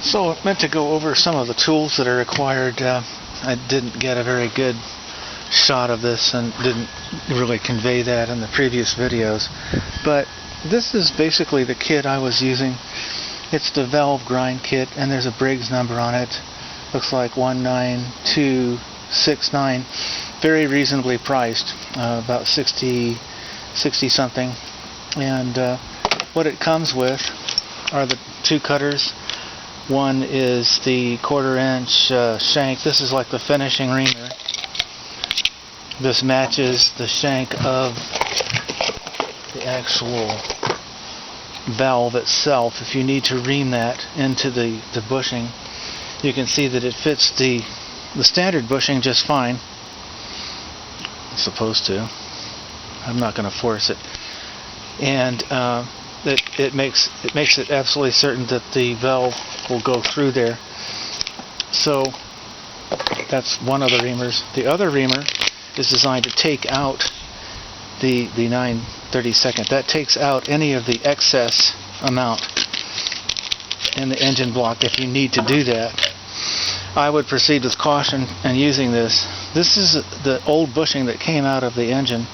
So I meant to go over some of the tools that are required. I didn't get a very good shot of this and didn't really convey that in the previous videos. But this is basically the kit I was using. It's the valve grind kit, and there's a Briggs number on it. Looks like 19269. Very reasonably priced, about 60 something. And what it comes with are the two cutters. One is the 1/4 inch shank. This is like the finishing reamer. This matches the shank of the actual valve itself. If you need to ream that into the bushing, you can see that it fits the standard bushing just fine. It's supposed to. I'm not going to force it. And it makes it absolutely certain that the valve will go through there. So that's one of the reamers. The other reamer is designed to take out the 9/32. That takes out any of the excess amount in the engine block if you need to do that. I would proceed with caution in using this. This is the old bushing that came out of the engine,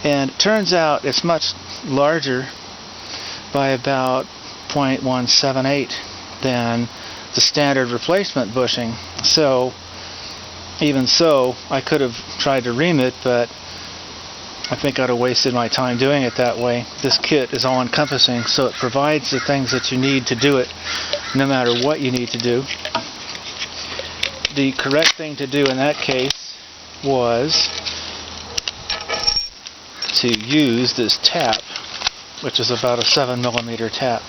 and it turns out it's much larger by about 0.178 than the standard replacement bushing. So even so, I could have tried to ream it, but I think I'd have wasted my time doing it that way. This kit is all-encompassing, so it provides the things that you need to do it, no matter what you need to do. The correct thing to do in that case was to use this tap, which is about a 7mm tap.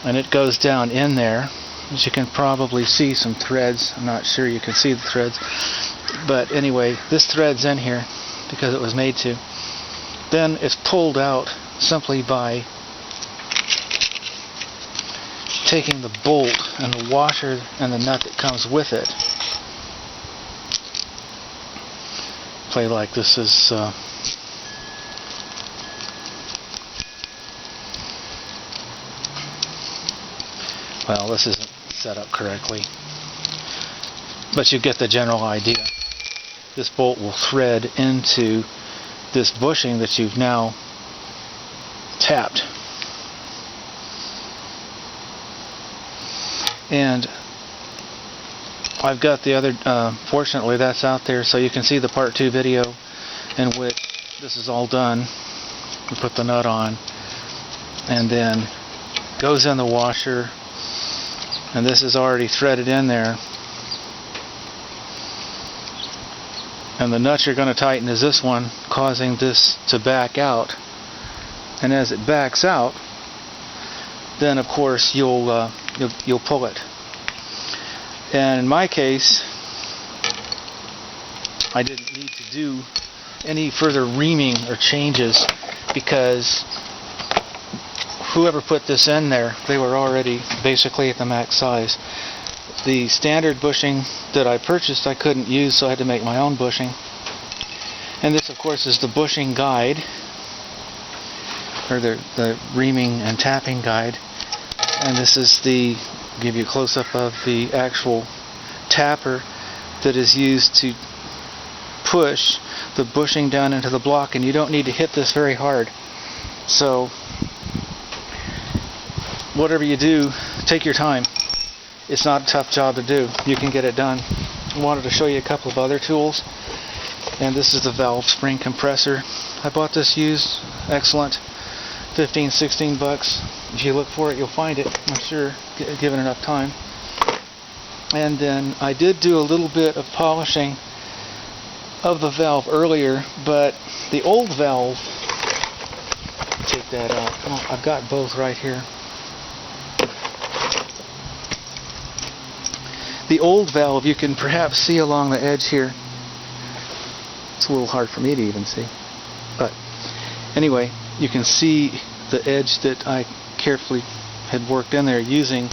And it goes down in there. As you can probably see some threads. I'm not sure you can see the threads. But anyway, this thread's in here because it was made to. Then it's pulled out simply by taking the bolt and the washer and the nut that comes with it. Play like this is well, this isn't set up correctly, but you get the general idea. This bolt will thread into this bushing that you've now tapped. And I've got the other, fortunately that's out there, so you can see the part 2 video in which this is all done. We put the nut on, and then goes in the washer, and this is already threaded in there. And the nut you're going to tighten is this one, causing this to back out. And as it backs out, then of course you'll pull it. And in my case, I didn't need to do any further reaming or changes because whoever put this in there, they were already basically at the max size. The standard bushing that I purchased I couldn't use, so I had to make my own bushing. And this of course is the bushing guide, or the reaming and tapping guide. And this is the, give you a close-up of the actual tapper that is used to push the bushing down into the block, and you don't need to hit this very hard. So whatever you do, take your time. It's not a tough job to do. You can get it done. I wanted to show you a couple of other tools, and this is the valve spring compressor. I bought this used, excellent, 15-16 bucks. If you look for it, you'll find it, I'm sure, given enough time. And then I did do a little bit of polishing of the valve earlier, but the old valve, take that out. Oh, I've got both right here. The old valve you can perhaps see along the edge here. It's a little hard for me to even see, but anyway, you can see the edge that I carefully had worked in there using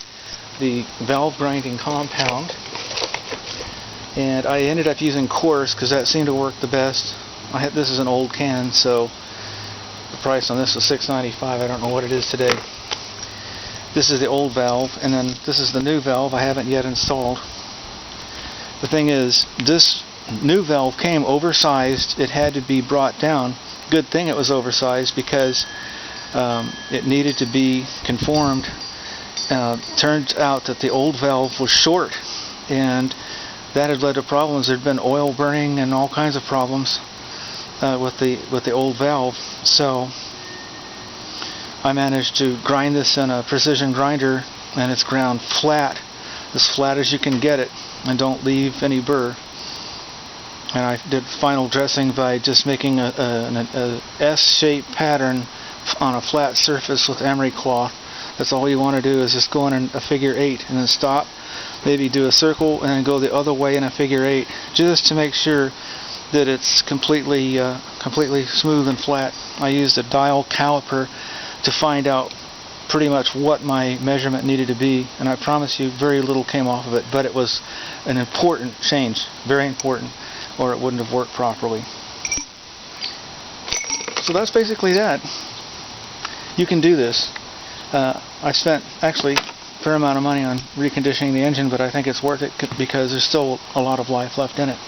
the valve grinding compound. And I ended up using coarse because that seemed to work the best. This is an old can, so the price on this was $6.95. I don't know what it is today. This is the old valve, and then this is the new valve I haven't yet installed. The thing is, this new valve came oversized. It had to be brought down. Good thing it was oversized, because it needed to be conformed. Turned out that the old valve was short, and that had led to problems. There'd been oil burning and all kinds of problems with the old valve. So I managed to grind this in a precision grinder, and it's ground flat, as flat as you can get it, and don't leave any burr. And I did final dressing by just making a S-shaped pattern on a flat surface with emery cloth. That's all you want to do, is just go in a figure 8 and then stop, maybe do a circle and then go the other way in a figure 8, just to make sure that it's completely smooth and flat. I used a dial caliper to find out pretty much what my measurement needed to be, and I promise you very little came off of it, but it was an important change, very important, or it wouldn't have worked properly. So that's basically that. You can do this. I spent actually a fair amount of money on reconditioning the engine, but I think it's worth it because there's still a lot of life left in it.